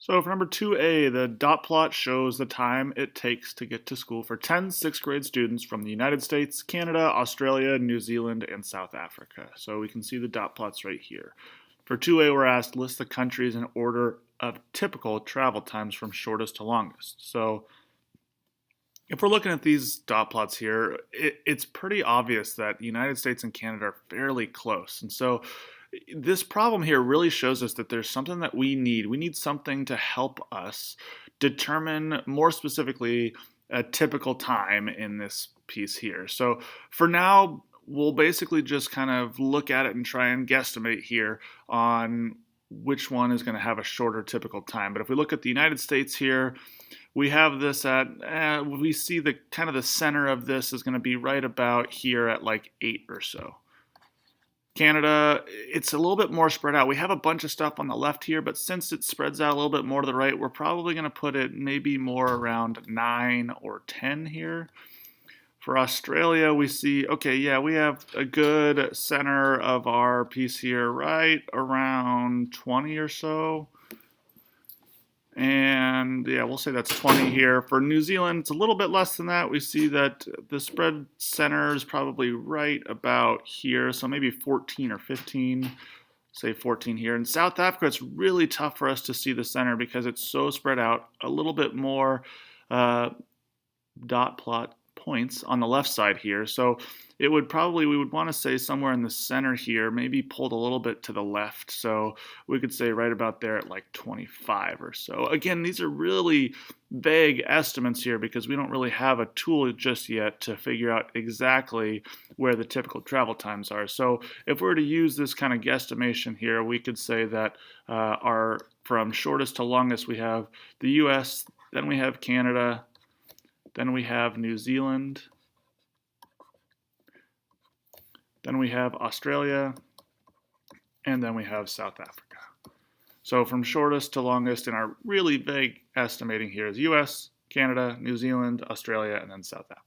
So for number 2a, the dot plot shows the time it takes to get to school for 10 sixth grade students from the United States, Canada, Australia, New Zealand, and South Africa. So we can see the dot plots right here. For 2a, we're asked list the countries in order of typical travel times from shortest to longest. So if we're looking at these dot plots here, it's pretty obvious that the United States and Canada are fairly close. And so this problem here really shows us that there's something that we need. We need something to help us determine more specifically a typical time in this piece here. So for now, we'll basically just kind of look at it and try and guesstimate here on which one is going to have a shorter typical time. But if we look at the United States here, we have this at, we see the kind of the center of this is going to be right about here at like 8 or so. Canada, it's a little bit more spread out. We have a bunch of stuff on the left here, but since it spreads out a little bit more to the right, we're probably going to put it maybe more around 9 or 10 here. For Australia, we see, okay, yeah, we have a good center of our piece here right around 20 or so. And yeah, we'll say that's 20 here. For New Zealand, it's a little bit less than that. We see that the spread center is probably right about here, so maybe 14 or 15. Say 14 here. In South Africa, it's really tough for us to see the center because it's so spread out. A little bit more dot plot points on the left side here. So it would probably, we would want to say somewhere in the center here, maybe pulled a little bit to the left. So we could say right about there at like 25 or so. Again, these are really vague estimates here because we don't really have a tool just yet to figure out exactly where the typical travel times are. So if we were to use this kind of guesstimation here, we could say that our from shortest to longest, we have the US, then we have Canada, then we have New Zealand, then we have Australia, and then we have South Africa. So from shortest to longest in our really vague estimating here is US, Canada, New Zealand, Australia, and then South Africa.